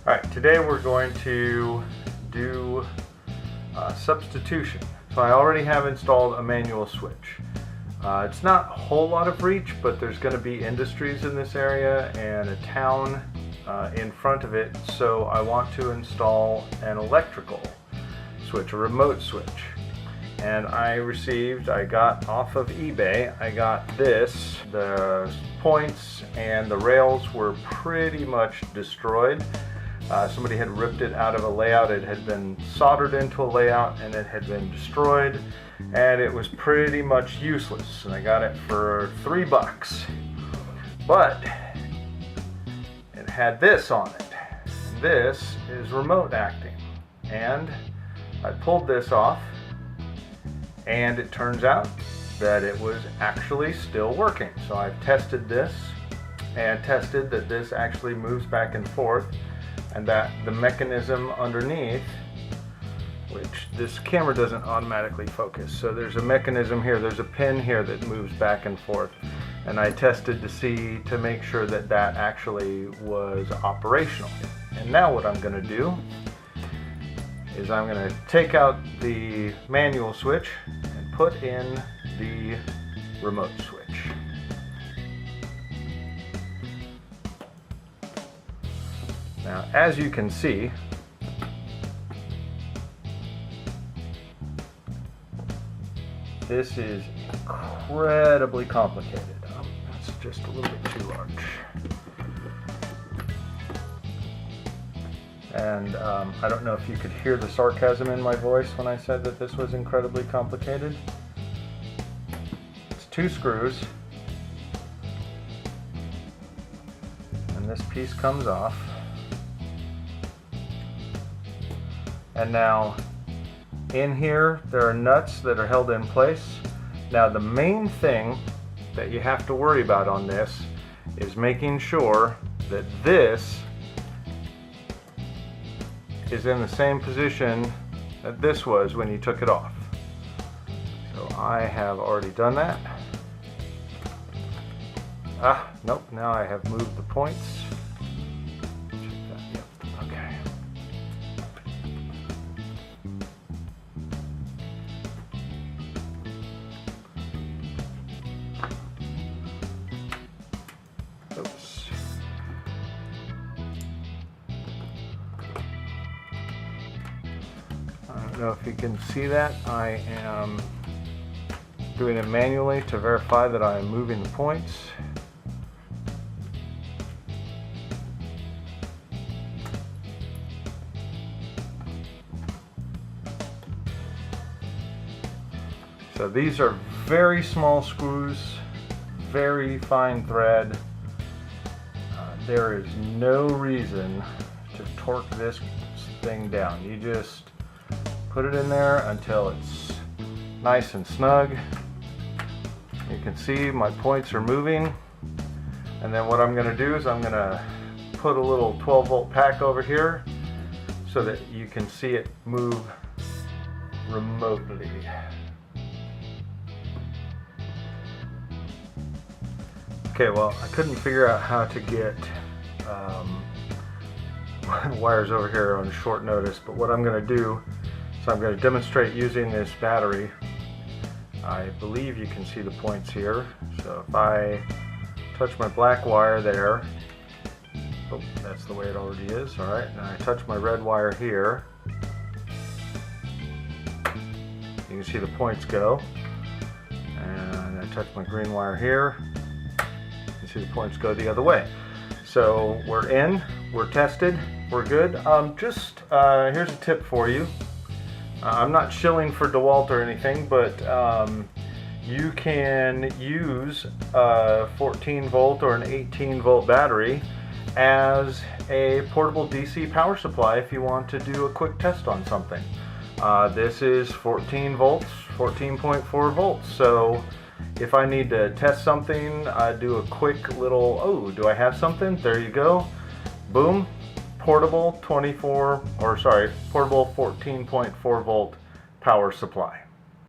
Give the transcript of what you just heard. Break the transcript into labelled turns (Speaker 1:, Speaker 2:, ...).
Speaker 1: Alright, today we're going to do substitution. So I already have installed a manual switch. It's not a whole lot of reach, but there's going to be industries in this area and a town in front of it, so I want to install an electrical switch, a remote switch. And I got off of eBay, I got this. The points and the rails were pretty much destroyed. Somebody had ripped it out of a layout. It had been soldered into a layout and it had been destroyed, and it was pretty much useless. And I got it for $3. But it had this on it. This is remote acting. And I pulled this off, and it turns out that it was actually still working. So I've tested this and tested that this actually moves back and forth, and that the mechanism underneath, which this camera doesn't automatically focus, so there's a mechanism here, there's a pin here that moves back and forth, and I tested to make sure that that actually was operational. And now what I'm going to do is I'm going to take out the manual switch and put in the remote switch. Now, as you can see, this is incredibly complicated. That's just a little bit too large. And I don't know if you could hear the sarcasm in my voice when I said that this was incredibly complicated. It's 2 screws, and this piece comes off. And now in here there are nuts that are held in place. Now the main thing that you have to worry about on this is making sure that this is in the same position that this was when you took it off. So I have already done that. Nope, now I have moved the points. Oops. I don't know if you can see that. I am doing it manually to verify that I am moving the points. So these are very small screws, very fine thread. There is no reason to torque this thing down. You just put it in there until it's nice and snug. You can see my points are moving, and then what I'm going to do is I'm going to put a little 12-volt pack over here so that you can see it move remotely. Okay, well, I couldn't figure out how to get wires over here on short notice, but what I'm going to do is I'm going to demonstrate using this battery. I believe you can see the points here. So if I touch my black wire there, oh, that's the way it already is, alright, and I touch my red wire here, you can see the points go, and I touch my green wire here, you see the points go the other way. So we're in, we're tested, we're good. Here's a tip for you. I'm not shilling for DeWalt or anything, but you can use a 14 volt or an 18 volt battery as a portable DC power supply if you want to do a quick test on something. This is 14 volts, 14.4 volts, so if I need to test something, I do a quick little, oh, do I have something? There you go. Boom. Portable 14.4 volt power supply.